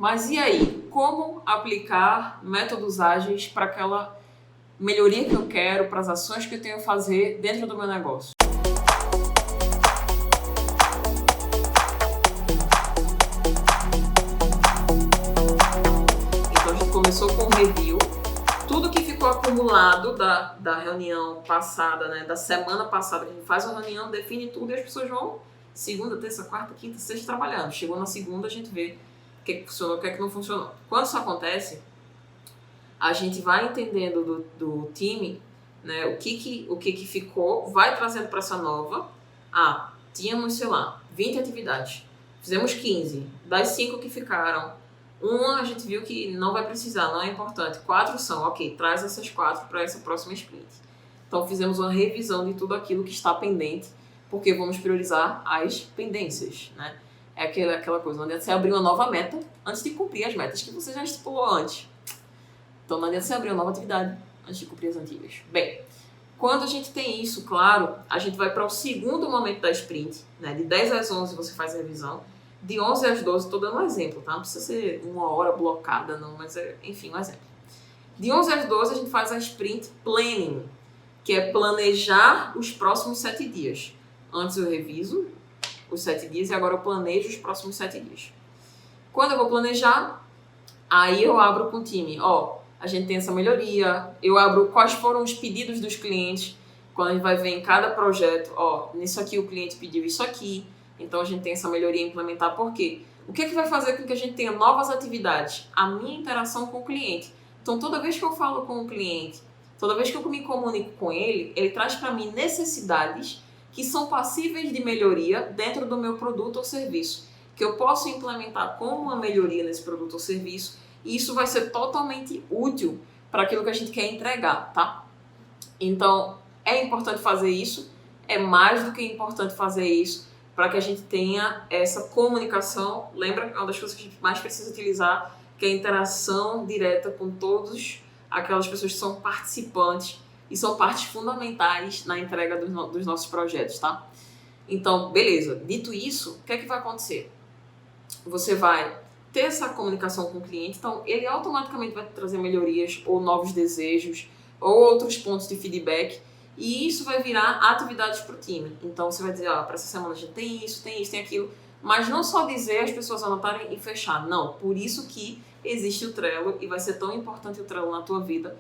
Mas e aí? Como aplicar métodos ágeis para aquela melhoria que eu quero, para as ações que eu tenho a fazer dentro do meu negócio? Então a gente começou com o review. Tudo que ficou acumulado da reunião passada, né, da semana passada, que a gente faz uma reunião, define tudo e as pessoas vão segunda, terça, quarta, quinta, sexta trabalhando. Chegou na segunda, a gente vê o que funcionou, o que não funcionou. Quando isso acontece, a gente vai entendendo do time, né, o que ficou, vai trazendo para essa nova. Tínhamos, sei lá, 20 atividades. Fizemos 15. Das 5 que ficaram, uma a gente viu que não vai precisar, não é importante. 4 são, ok, traz essas 4 para essa próxima sprint. Então fizemos uma revisão de tudo aquilo que está pendente, porque vamos priorizar as pendências, né? É aquela coisa, não adianta você abrir uma nova meta antes de cumprir as metas que você já estipulou antes. Então não adianta você abrir uma nova atividade antes de cumprir as antigas. Bem, quando a gente tem isso, claro, a gente vai para o segundo momento da sprint, né? De 10 às 11 você faz a revisão, de 11 às 12, estou dando um exemplo, tá? Não precisa ser uma hora blocada, não, mas enfim, um exemplo. De 11 às 12 a gente faz a sprint planning, que é planejar os próximos 7 dias. Antes eu reviso os 7 dias e agora eu planejo os próximos 7 dias. Quando eu vou planejar, aí eu abro com o time. A gente tem essa melhoria, eu abro quais foram os pedidos dos clientes, quando a gente vai ver em cada projeto, nisso aqui o cliente pediu isso aqui, então a gente tem essa melhoria a implementar. Por quê? O que é que vai fazer com que a gente tenha novas atividades? A minha interação com o cliente. Então toda vez que eu falo com o cliente, toda vez que eu me comunico com ele, ele traz para mim necessidades que são passíveis de melhoria dentro do meu produto ou serviço, que eu posso implementar como uma melhoria nesse produto ou serviço, e isso vai ser totalmente útil para aquilo que a gente quer entregar, tá? Então, é importante fazer isso, é mais do que importante fazer isso para que a gente tenha essa comunicação. Lembra, é uma das coisas que a gente mais precisa utilizar, que é a interação direta com todas aquelas pessoas que são participantes e são partes fundamentais na entrega dos nossos projetos, tá? Então, beleza. Dito isso, o que é que vai acontecer? Você vai ter essa comunicação com o cliente, então ele automaticamente vai trazer melhorias ou novos desejos ou outros pontos de feedback, e isso vai virar atividades para o time. Então você vai dizer, para essa semana a gente tem isso, tem aquilo, mas não só dizer as pessoas anotarem e fechar, não. Por isso que existe o Trello e vai ser tão importante o Trello na tua vida,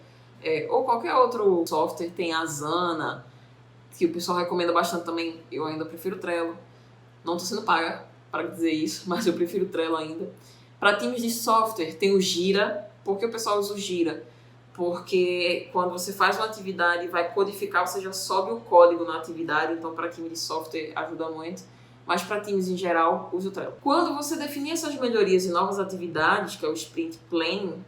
ou qualquer outro software. Tem a Asana, que o pessoal recomenda bastante também. Eu ainda prefiro o Trello, não estou sendo paga para dizer isso, mas eu prefiro o Trello ainda. Para times de software tem o Gira. Por que o pessoal usa o Gira? Porque quando você faz uma atividade e vai codificar, você já sobe o código na atividade, então para time de software ajuda muito, mas para times em geral, use o Trello. Quando você definir essas melhorias e novas atividades, que é o Sprint Planning,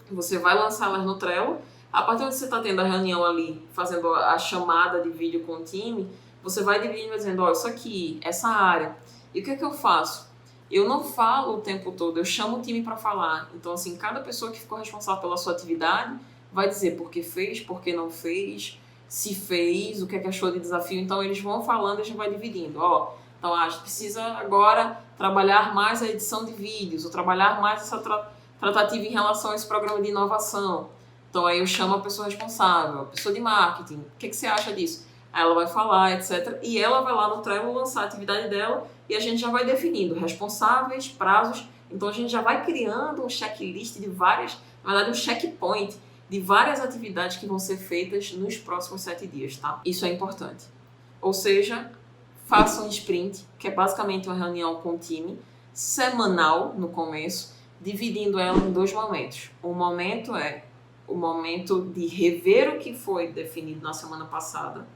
você vai lançá-las no Trello. A partir de você está tendo a reunião ali, fazendo a chamada de vídeo com o time, você vai dividindo, dizendo, isso aqui, essa área. E o que é que eu faço? Eu não falo o tempo todo, eu chamo o time para falar. Então, assim, cada pessoa que ficou responsável pela sua atividade vai dizer por que fez, por que não fez, se fez, o que é que achou de desafio. Então, eles vão falando e a gente vai dividindo. Então, a gente precisa agora trabalhar mais a edição de vídeos, ou trabalhar mais essa tratativa em relação a esse programa de inovação. Então, aí eu chamo a pessoa responsável, a pessoa de marketing. O que você acha disso? Aí ela vai falar, etc. E ela vai lá no Trello lançar a atividade dela e a gente já vai definindo responsáveis, prazos. Então a gente já vai criando um checklist de várias, na verdade um checkpoint de várias atividades que vão ser feitas nos próximos 7 dias, tá? Isso é importante. Ou seja, faça um sprint, que é basicamente uma reunião com o time, semanal no começo, dividindo ela em 2 momentos. Um momento é o momento de rever o que foi definido na semana passada,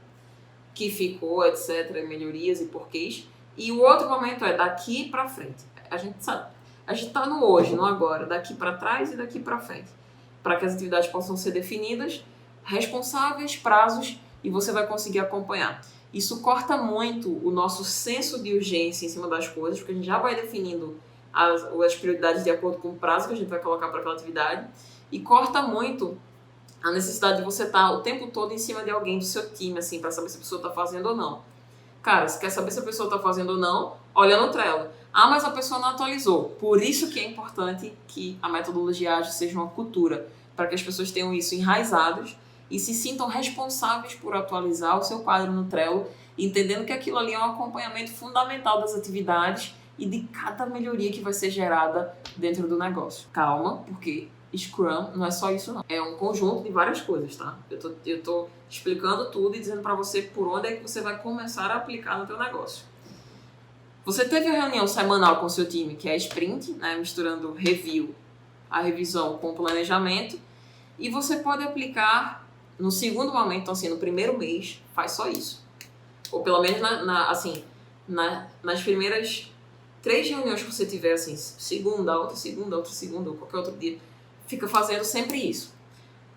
que ficou, etc., melhorias e porquês. E o outro momento é daqui para frente. A gente sabe, a gente está no hoje, no agora, daqui para trás e daqui para frente, para que as atividades possam ser definidas, responsáveis, prazos, e você vai conseguir acompanhar. Isso corta muito o nosso senso de urgência em cima das coisas, porque a gente já vai definindo as prioridades de acordo com o prazo que a gente vai colocar para aquela atividade, e corta muito a necessidade de você estar o tempo todo em cima de alguém do seu time, assim, para saber se a pessoa está fazendo ou não. Cara, se quer saber se a pessoa está fazendo ou não, olha no Trello. Ah, mas a pessoa não atualizou. Por isso que é importante que a metodologia ágil seja uma cultura, para que as pessoas tenham isso enraizados e se sintam responsáveis por atualizar o seu quadro no Trello, entendendo que aquilo ali é um acompanhamento fundamental das atividades e de cada melhoria que vai ser gerada dentro do negócio. Calma, porque Scrum não é só isso não. É um conjunto de várias coisas, tá? Eu tô explicando tudo e dizendo para você por onde é que você vai começar a aplicar no teu negócio. Você teve a reunião semanal com o seu time, que é a sprint, né? Misturando review, a revisão com o planejamento, e você pode aplicar no segundo momento, então assim, no primeiro mês, faz só isso. Ou pelo menos nas primeiras 3 reuniões que você tiver, assim, segunda, outra segunda, ou qualquer outro dia, fica fazendo sempre isso.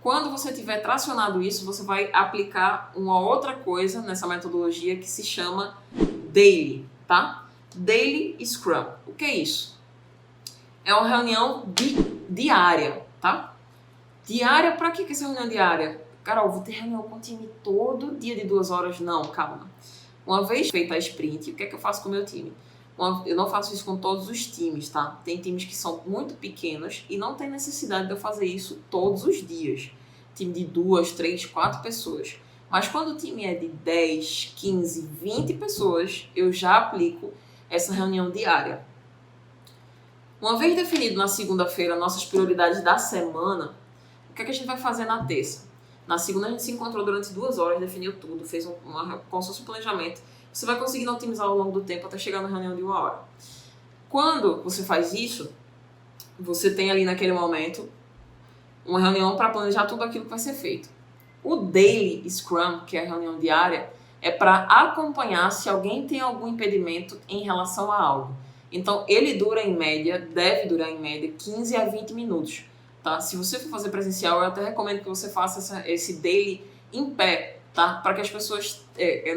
Quando você tiver tracionado isso, você vai aplicar uma outra coisa nessa metodologia que se chama Daily, tá? Daily Scrum. O que é isso? É uma reunião diária, tá? Diária, pra que essa reunião diária? Carol, vou ter reunião com o time todo dia de 2 horas? Não, calma. Uma vez feita a sprint, o que é que eu faço com o meu time? Eu não faço isso com todos os times, tá? Tem times que são muito pequenos e não tem necessidade de eu fazer isso todos os dias. Time de 2, 3, 4 pessoas. Mas quando o time é de 10, 15, 20 pessoas, eu já aplico essa reunião diária. Uma vez definido na segunda-feira nossas prioridades da semana, o que é que a gente vai fazer na terça? Na segunda a gente se encontrou durante 2 horas, definiu tudo, fez como se fosse um planejamento. Você vai conseguindo otimizar ao longo do tempo até chegar na reunião de 1 hora. Quando você faz isso, você tem ali naquele momento uma reunião para planejar tudo aquilo que vai ser feito. O Daily Scrum, que é a reunião diária, é para acompanhar se alguém tem algum impedimento em relação a algo. Então, ele dura em média, deve durar em média 15 a 20 minutos. Tá? Se você for fazer presencial, eu até recomendo que você faça esse Daily em pé, tá? Para que as pessoas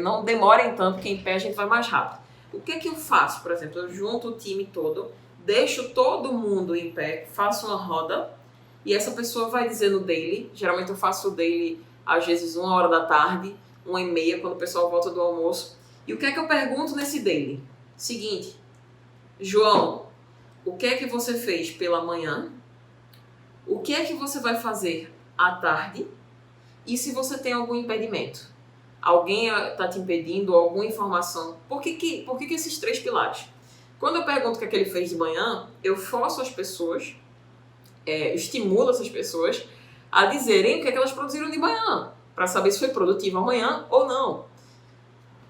não demorem tanto, porque em pé a gente vai mais rápido. O que é que eu faço? Por exemplo, eu junto o time todo, deixo todo mundo em pé, faço uma roda e essa pessoa vai dizer no Daily. Geralmente eu faço o Daily às vezes 1 hora da tarde, 1h30, quando o pessoal volta do almoço. E o que é que eu pergunto nesse Daily? Seguinte, João, o que é que você fez pela manhã? O que é que você vai fazer à tarde? E se você tem algum impedimento? Alguém está te impedindo, alguma informação? Por que esses 3 pilares? Quando eu pergunto o que é que ele fez de manhã, eu forço as pessoas, estimulo essas pessoas a dizerem o que é que elas produziram de manhã, para saber se foi produtivo amanhã ou não.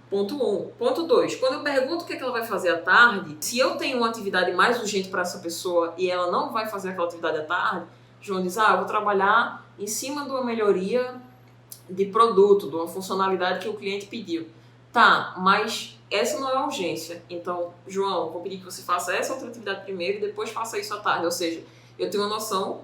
Ponto 1. Ponto 2. Quando eu pergunto o que é que ela vai fazer à tarde, se eu tenho uma atividade mais urgente para essa pessoa e ela não vai fazer aquela atividade à tarde, João diz, eu vou trabalhar em cima de uma melhoria de produto, de uma funcionalidade que o cliente pediu. Tá, mas essa não é urgência. Então, João, vou pedir que você faça essa outra atividade primeiro e depois faça isso à tarde. Ou seja, eu tenho uma noção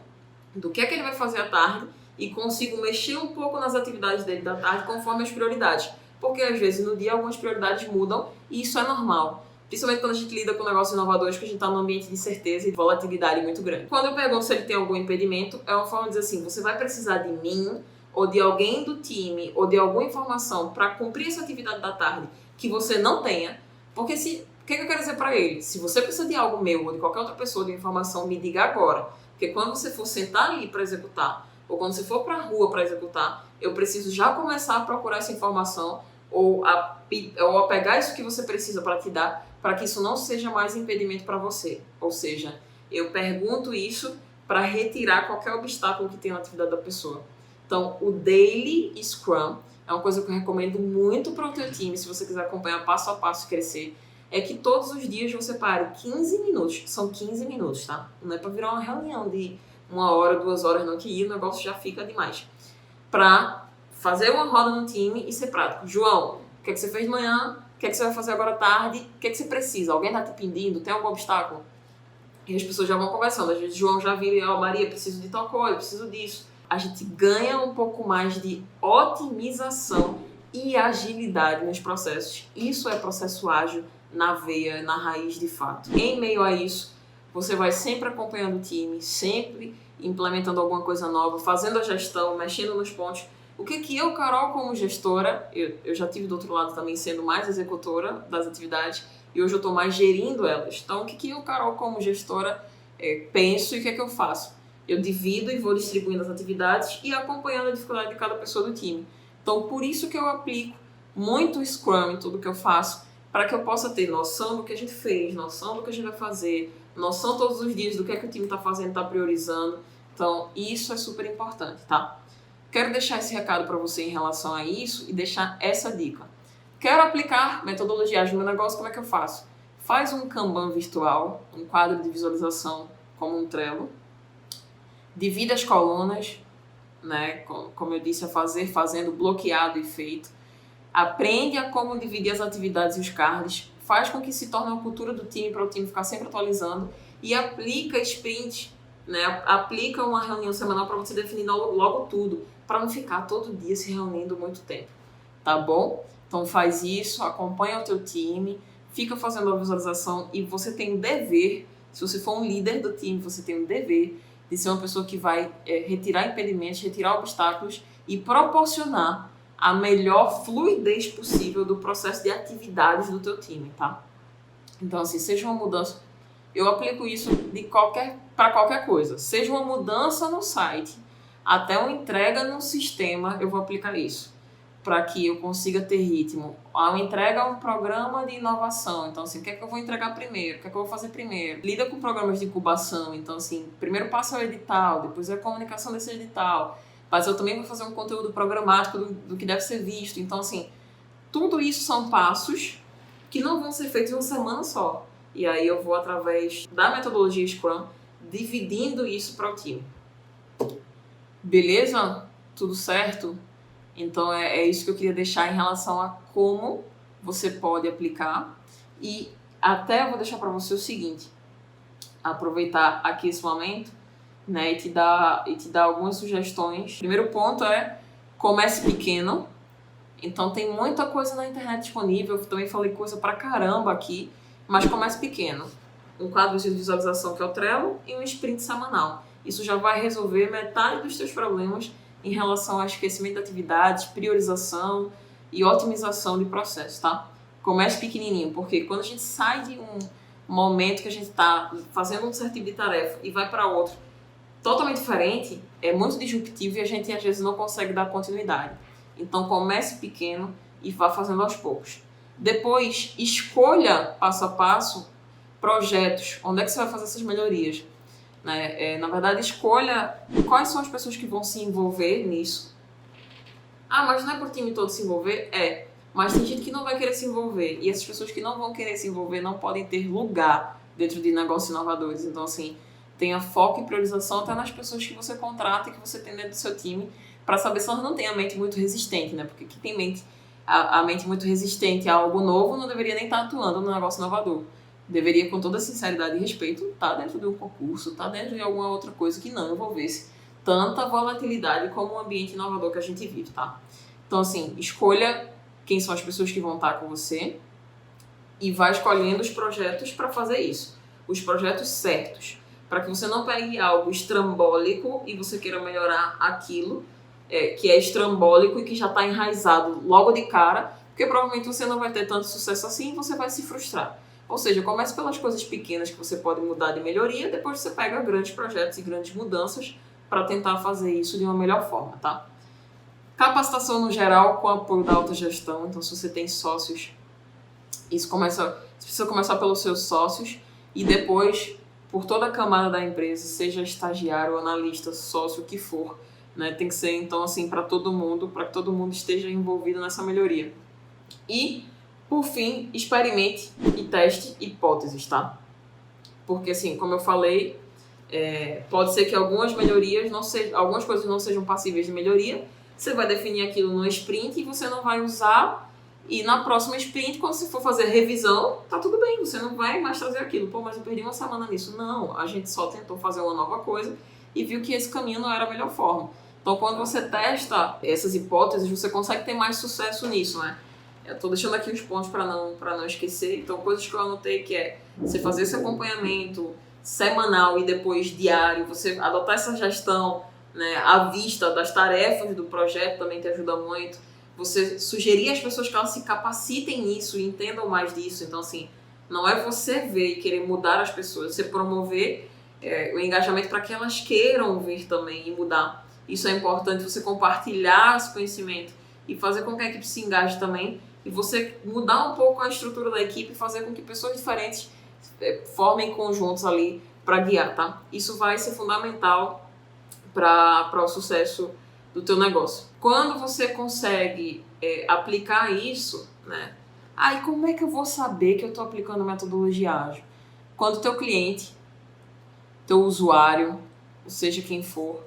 do que é que ele vai fazer à tarde e consigo mexer um pouco nas atividades dele da tarde conforme as prioridades. Porque às vezes no dia algumas prioridades mudam e isso é normal. Principalmente quando a gente lida com negócios inovadores, que a gente está num ambiente de certeza e de volatilidade muito grande. Quando eu pergunto se ele tem algum impedimento, é uma forma de dizer assim, você vai precisar de mim, ou de alguém do time, ou de alguma informação para cumprir essa atividade da tarde que você não tenha. Porque o que eu quero dizer para ele? Se você precisa de algo meu ou de qualquer outra pessoa de informação, me diga agora. Porque quando você for sentar ali para executar, ou quando você for para a rua para executar, eu preciso já começar a procurar essa informação ou a pegar isso que você precisa para te dar, para que isso não seja mais impedimento para você. Ou seja, eu pergunto isso para retirar qualquer obstáculo que tem na atividade da pessoa. Então, o Daily Scrum é uma coisa que eu recomendo muito para o teu time, se você quiser acompanhar passo a passo e crescer, é que todos os dias você pare 15 minutos, são 15 minutos, tá? Não é para virar uma reunião de 1 hora, 2 horas, não, que o negócio já fica demais. Para fazer uma roda no time e ser prático. João, o que é que você fez de manhã? O que é que você vai fazer agora à tarde? O que é que você precisa? Alguém está te pedindo? Tem algum obstáculo? E as pessoas já vão conversando. Às vezes João já vira, Maria, preciso de tal coisa, preciso disso. A gente ganha um pouco mais de otimização e agilidade nos processos. Isso é processo ágil na veia, na raiz de fato. Em meio a isso, você vai sempre acompanhando o time, sempre implementando alguma coisa nova, fazendo a gestão, mexendo nos pontos. O que eu, Carol, como gestora, eu já tive do outro lado também sendo mais executora das atividades, e hoje eu estou mais gerindo elas. Então, o que eu, Carol, como gestora, penso e o que é que eu faço? Eu divido e vou distribuindo as atividades e acompanhando a dificuldade de cada pessoa do time. Então, por isso que eu aplico muito o Scrum em tudo que eu faço, para que eu possa ter noção do que a gente fez, noção do que a gente vai fazer, noção todos os dias do que é que o time está fazendo, está priorizando. Então, isso é super importante, tá? Quero deixar esse recado para você em relação a isso e deixar essa dica. Quero aplicar metodologia ágil no meu negócio, como é que eu faço? Faz um Kanban virtual, um quadro de visualização como um Trello. Divide as colunas, né? Como eu disse, fazendo, bloqueado e feito. Aprende a como dividir as atividades e os cards. Faz com que se torne uma cultura do time para o time ficar sempre atualizando. E aplica sprint, né? Aplica uma reunião semanal para você definir logo tudo, para não ficar todo dia se reunindo muito tempo, tá bom? Então faz isso, acompanha o teu time, fica fazendo a visualização e você tem um dever, se você for um líder do time, você tem um dever de ser uma pessoa que vai retirar impedimentos, retirar obstáculos e proporcionar a melhor fluidez possível do processo de atividades do teu time, tá? Então, assim, seja uma mudança... Eu aplico isso para qualquer coisa. Seja uma mudança no site, até uma entrega no sistema, eu vou aplicar isso. Para que eu consiga ter ritmo. A entrega é um programa de inovação. Então, assim, o que é que eu vou entregar primeiro? O que é que eu vou fazer primeiro? Lida com programas de incubação. Então, assim, primeiro passo é o edital, depois é a comunicação desse edital. Mas eu também vou fazer um conteúdo programático do que deve ser visto. Então, assim, tudo isso são passos que não vão ser feitos em uma semana só. E aí eu vou, através da metodologia Scrum, dividindo isso para o time. Beleza? Tudo certo? Então é isso que eu queria deixar em relação a como você pode aplicar. E até eu vou deixar para você o seguinte, aproveitar aqui esse momento, né, e te dar algumas sugestões. O primeiro ponto é comece pequeno. Então tem muita coisa na internet disponível, eu também falei coisa pra caramba aqui, mas comece pequeno. Um quadro de visualização que é o Trello e um sprint semanal. Isso já vai resolver metade dos teus problemas em relação ao esquecimento de atividades, priorização e otimização de processo, tá? Comece pequenininho, porque quando a gente sai de um momento que a gente está fazendo um certo tipo de tarefa e vai para outro totalmente diferente, é muito disruptivo e a gente às vezes não consegue dar continuidade. Então comece pequeno e vá fazendo aos poucos. Depois, escolha passo a passo projetos, onde é que você vai fazer essas melhorias. Na verdade, escolha quais são as pessoas que vão se envolver nisso. Ah, mas não é por time todo se envolver? Mas tem gente que não vai querer se envolver. E essas pessoas que não vão querer se envolver não podem ter lugar dentro de negócios inovadores. Então, assim, tenha foco e priorização até nas pessoas que você contrata e que você tem dentro do seu time, para saber se elas não têm a mente muito resistente, né? Porque quem tem a mente muito resistente a algo novo não deveria nem estar atuando no negócio inovador. Deveria, com toda sinceridade e respeito, estar dentro de um concurso, estar dentro de alguma outra coisa que não envolvesse tanta volatilidade como o ambiente inovador que a gente vive, tá? Então, assim, escolha quem são as pessoas que vão estar com você e vá escolhendo os projetos para fazer isso. Os projetos certos. Para que você não pegue algo estrambólico e você queira melhorar aquilo que é estrambólico e que já está enraizado logo de cara, porque provavelmente você não vai ter tanto sucesso assim e você vai se frustrar. Ou seja, comece pelas coisas pequenas que você pode mudar de melhoria, depois você pega grandes projetos e grandes mudanças para tentar fazer isso de uma melhor forma, tá? Capacitação no geral com apoio da autogestão. Então, se você tem sócios, você precisa começar pelos seus sócios e depois por toda a camada da empresa, seja estagiário, analista, sócio, o que for, né? Tem que ser, então, assim, para todo mundo, para que todo mundo esteja envolvido nessa melhoria. E, por fim, experimente e teste hipóteses, tá? Porque, assim, como eu falei, pode ser que algumas coisas não sejam passíveis de melhoria. Você vai definir aquilo no sprint e você não vai usar. E na próxima sprint, quando você for fazer revisão, tá tudo bem, você não vai mais trazer aquilo. Pô, mas eu perdi uma semana nisso. Não, a gente só tentou fazer uma nova coisa e viu que esse caminho não era a melhor forma. Então, quando você testa essas hipóteses, você consegue ter mais sucesso nisso, né? Eu tô deixando aqui os pontos para não esquecer. Então, coisas que eu anotei que é você fazer esse acompanhamento semanal e depois diário, você adotar essa gestão, né, à vista das tarefas do projeto também te ajuda muito. Você sugerir às pessoas que elas se capacitem nisso e entendam mais disso. Então, assim, Não é você ver e querer mudar as pessoas, você promover o engajamento para que elas queiram vir também e mudar. Isso é importante, você compartilhar esse conhecimento e fazer com que a equipe se engaje também, e você mudar um pouco a estrutura da equipe e fazer com que pessoas diferentes formem conjuntos ali para guiar, tá? Isso vai ser fundamental para o sucesso do teu negócio. Quando você consegue aplicar isso, né? Aí como é que eu vou saber que eu estou aplicando metodologia ágil? Quando o teu cliente, teu usuário, ou seja quem for,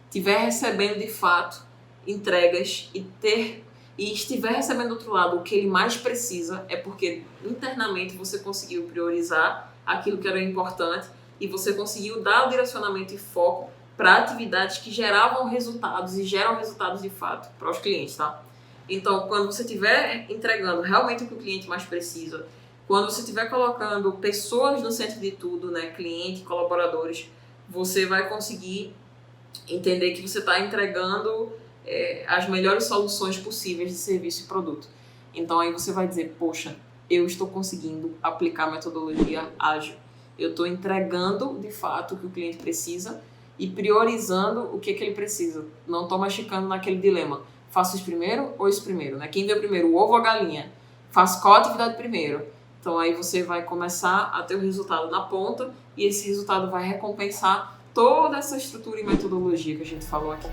estiver recebendo de fato entregas e estiver recebendo do outro lado o que ele mais precisa, é porque internamente você conseguiu priorizar aquilo que era importante e você conseguiu dar o direcionamento e foco para atividades que geravam resultados e geram resultados de fato para os clientes, tá? Então, quando você estiver entregando realmente o que o cliente mais precisa, quando você estiver colocando pessoas no centro de tudo, né, cliente, colaboradores, você vai conseguir entender que você está entregando as melhores soluções possíveis de serviço e produto. Então, aí você vai dizer, poxa, eu estou conseguindo aplicar a metodologia ágil. Eu estou entregando, de fato, o que o cliente precisa e priorizando o que ele precisa. Não estou mais ficando naquele dilema. Faço isso primeiro ou isso primeiro? Né? Quem veio primeiro, o ovo ou a galinha? Faço qual atividade primeiro? Então aí você vai começar a ter o resultado na ponta e esse resultado vai recompensar toda essa estrutura e metodologia que a gente falou aqui.